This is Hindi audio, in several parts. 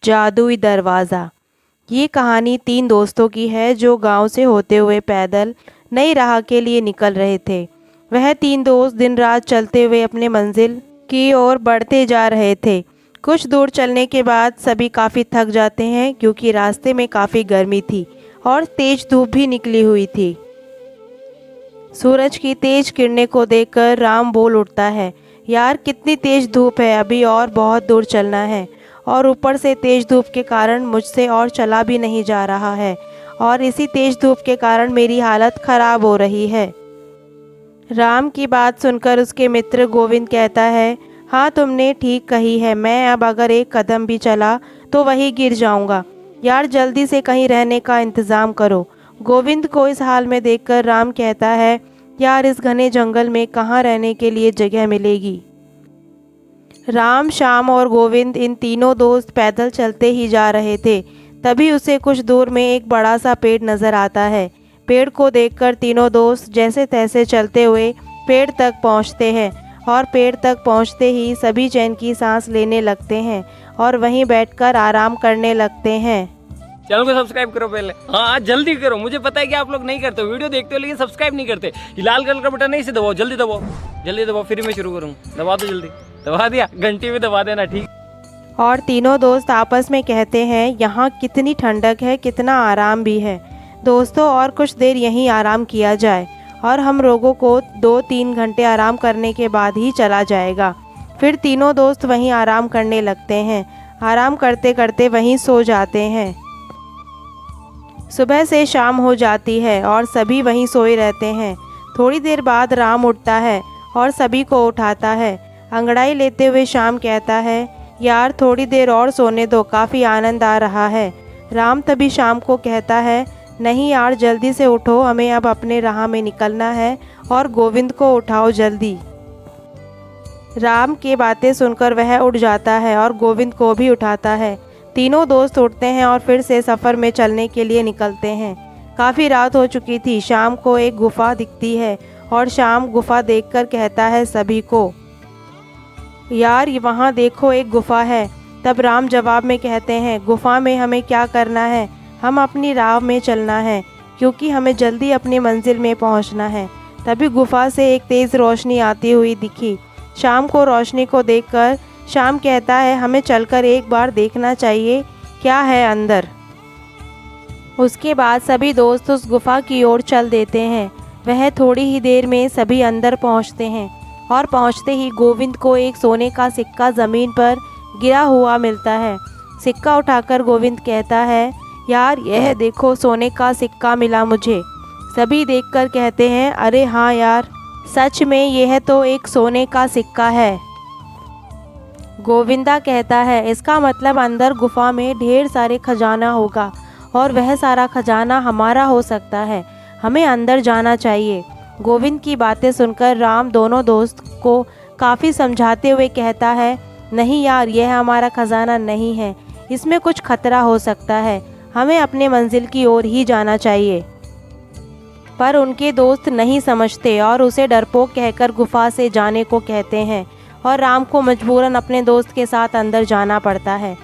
जादुई दरवाज़ा। ये कहानी 3 दोस्तों की है जो गांव से होते हुए पैदल नई राह के लिए निकल रहे थे। वह 3 दोस्त दिन रात चलते हुए अपने मंजिल की ओर बढ़ते जा रहे थे। कुछ दूर चलने के बाद सभी काफ़ी थक जाते हैं क्योंकि रास्ते में काफ़ी गर्मी थी और तेज़ धूप भी निकली हुई थी। सूरज की तेज़ किरणें को देखकर राम बोल उठता है, यार कितनी तेज़ धूप है, अभी और बहुत दूर चलना है और ऊपर से तेज़ धूप के कारण मुझसे और चला भी नहीं जा रहा है और इसी तेज़ धूप के कारण मेरी हालत ख़राब हो रही है। राम की बात सुनकर उसके मित्र गोविंद कहता है, हाँ तुमने ठीक कही है, मैं अब अगर एक कदम भी चला तो वहीं गिर जाऊंगा। यार जल्दी से कहीं रहने का इंतज़ाम करो। गोविंद को इस हाल में देखकर राम कहता है, यार इस घने जंगल में कहाँ रहने के लिए जगह मिलेगी। राम, श्याम और गोविंद इन तीनों दोस्त पैदल चलते ही जा रहे थे। तभी उसे कुछ दूर में एक बड़ा सा पेड़ नज़र आता है। पेड़ को देखकर तीनों दोस्त जैसे तैसे चलते हुए पेड़ तक पहुंचते हैं और पेड़ तक पहुंचते ही सभी चैन की सांस लेने लगते हैं और वहीं बैठकर आराम करने लगते हैं। चैनल को सब्सक्राइब करो पहले, हाँ जल्दी करो। मुझे पता है कि आप लोग नहीं करते, वीडियो देखते हो लेकिन सब्सक्राइब नहीं करते। ये लाल कलर का बटन नहीं से दबाओ, जल्दी दबाओ, जल्दी दबाओ, फिर मैं शुरू करूँ। दबा दो जल्दी, दबा दिया, घंटी भी दबा देना, ठीक। और तीनों दोस्त आपस में कहते हैं, यहाँ कितनी ठंडक है, कितना आराम भी है। दोस्तों और कुछ देर यहीं आराम किया जाए और हम लोगों को 2-3 घंटे आराम करने के बाद ही चला जाएगा। फिर तीनों दोस्त वहीं आराम करने लगते हैं। आराम करते करते वहीं सो जाते हैं। सुबह से शाम हो जाती है और सभी वहीं सोए रहते हैं। थोड़ी देर बाद राम उठता है और सभी को उठाता है। अंगड़ाई लेते हुए शाम कहता है, यार थोड़ी देर और सोने दो, काफ़ी आनंद आ रहा है। राम तभी शाम को कहता है, नहीं यार जल्दी से उठो, हमें अब अपने राह में निकलना है और गोविंद को उठाओ जल्दी। राम की बातें सुनकर वह उठ जाता है और गोविंद को भी उठाता है। तीनों दोस्त उठते हैं और फिर से सफ़र में चलने के लिए निकलते हैं। काफ़ी रात हो चुकी थी। शाम को एक गुफा दिखती है और शाम गुफा देखकर कहता है सभी को, यार वहाँ देखो एक गुफा है। तब राम जवाब में कहते हैं, गुफा में हमें क्या करना है, हम अपनी राह में चलना है क्योंकि हमें जल्दी अपनी मंजिल में पहुँचना है। तभी गुफा से एक तेज़ रोशनी आती हुई दिखी। शाम को रोशनी को देखकर शाम कहता है, हमें चलकर एक बार देखना चाहिए क्या है अंदर। उसके बाद सभी दोस्त उस गुफा की ओर चल देते हैं। वह थोड़ी ही देर में सभी अंदर पहुंचते हैं और पहुंचते ही गोविंद को एक सोने का सिक्का ज़मीन पर गिरा हुआ मिलता है। सिक्का उठाकर गोविंद कहता है, यार यह देखो सोने का सिक्का मिला मुझे। सभी देखकर कहते हैं, अरे हाँ यार सच में यह तो एक सोने का सिक्का है। गोविंदा कहता है, इसका मतलब अंदर गुफा में ढेर सारे खजाना होगा और वह सारा खजाना हमारा हो सकता है, हमें अंदर जाना चाहिए। गोविंद की बातें सुनकर राम दोनों दोस्त को काफ़ी समझाते हुए कहता है, नहीं यार यह हमारा खजाना नहीं है, इसमें कुछ खतरा हो सकता है, हमें अपने मंजिल की ओर ही जाना चाहिए। पर उनके दोस्त नहीं समझते और उसे डरपोक कहकर गुफा से जाने को कहते हैं और राम को मजबूरन अपने दोस्त के साथ अंदर जाना पड़ता है।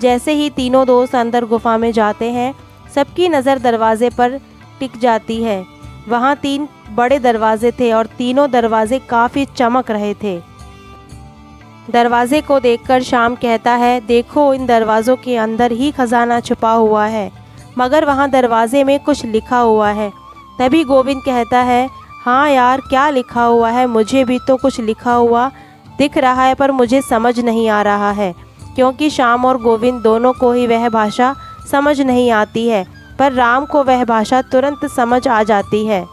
जैसे ही तीनों दोस्त अंदर गुफा में जाते हैं, सबकी नज़र दरवाजे पर टिक जाती है। वहाँ 3 बड़े दरवाजे थे और तीनों दरवाजे काफ़ी चमक रहे थे। दरवाजे को देखकर शाम कहता है, देखो इन दरवाज़ों के अंदर ही खजाना छुपा हुआ है, मगर वहाँ दरवाजे में कुछ लिखा हुआ है। तभी गोविंद कहता है, हाँ यार क्या लिखा हुआ है, मुझे भी तो कुछ लिखा हुआ दिख रहा है पर मुझे समझ नहीं आ रहा है, क्योंकि शाम और गोविंद दोनों को ही वह भाषा समझ नहीं आती है, पर राम को वह भाषा तुरंत समझ आ जाती है।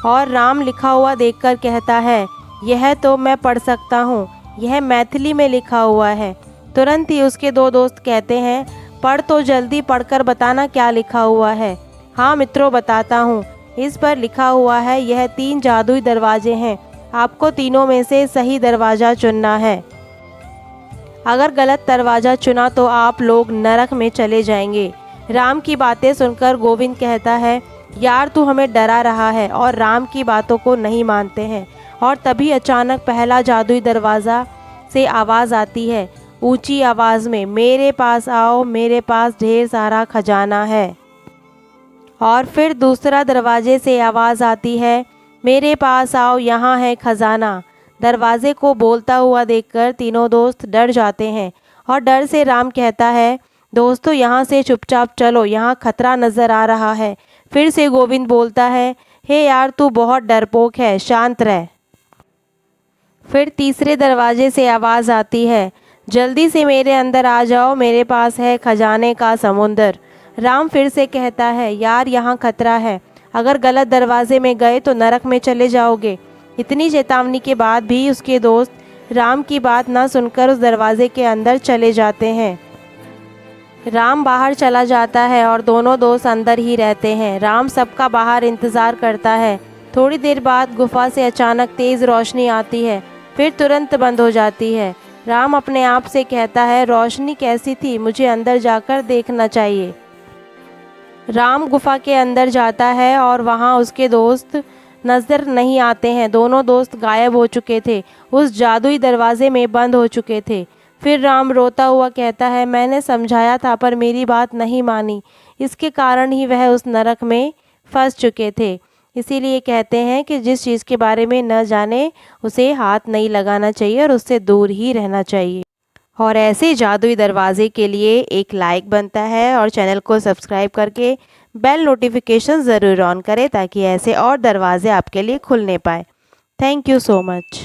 और राम लिखा हुआ देखकर कहता है, यह तो मैं पढ़ सकता हूँ, यह मैथिली में लिखा हुआ है। तुरंत ही उसके 2 दोस्त कहते हैं, पढ़ तो जल्दी, पढ़कर बताना क्या लिखा हुआ है। हाँ मित्रों बताता हूँ, इस पर लिखा हुआ है, यह 3 जादुई दरवाजे हैं, आपको तीनों में से सही दरवाज़ा चुनना है। अगर गलत दरवाज़ा चुना तो आप लोग नरक में चले जाएंगे। राम की बातें सुनकर गोविंद कहता है, यार तू हमें डरा रहा है, और राम की बातों को नहीं मानते हैं। और तभी अचानक पहला जादुई दरवाज़ा से आवाज़ आती है ऊंची आवाज़ में, मेरे पास आओ, मेरे पास ढेर सारा खजाना है। और फिर दूसरा दरवाजे से आवाज़ आती है, मेरे पास आओ, यहाँ है खजाना। दरवाजे को बोलता हुआ देखकर तीनों दोस्त डर जाते हैं और डर से राम कहता है, दोस्तों यहाँ से चुपचाप चलो, यहाँ खतरा नज़र आ रहा है। फिर से गोविंद बोलता है, हे यार तू बहुत डरपोक है, शांत रह। फिर तीसरे दरवाजे से आवाज़ आती है, जल्दी से मेरे अंदर आ जाओ, मेरे पास है खजाने का समुंदर। राम फिर से कहता है, यार यहाँ खतरा है, अगर गलत दरवाजे में गए तो नरक में चले जाओगे। इतनी चेतावनी के बाद भी उसके दोस्त राम की बात न सुनकर उस दरवाजे के अंदर चले जाते हैं। राम बाहर चला जाता है और दोनों दोस्त अंदर ही रहते हैं। राम सबका बाहर इंतज़ार करता है। थोड़ी देर बाद गुफा से अचानक तेज़ रोशनी आती है, फिर तुरंत बंद हो जाती है। राम अपने आप से कहता है, रोशनी कैसी थी, मुझे अंदर जाकर देखना चाहिए। राम गुफा के अंदर जाता है और वहाँ उसके दोस्त नज़र नहीं आते हैं। दोनों दोस्त गायब हो चुके थे, उस जादुई दरवाजे में बंद हो चुके थे। फिर राम रोता हुआ कहता है, मैंने समझाया था पर मेरी बात नहीं मानी, इसके कारण ही वह उस नरक में फंस चुके थे। इसीलिए कहते हैं कि जिस चीज़ के बारे में न जाने उसे हाथ नहीं लगाना चाहिए और उससे दूर ही रहना चाहिए। और ऐसे जादुई दरवाजे के लिए एक लाइक बनता है और चैनल को सब्सक्राइब करके बेल नोटिफिकेशन ज़रूर ऑन करें ताकि ऐसे और दरवाजे आपके लिए खुलने पाए। Thank you so much.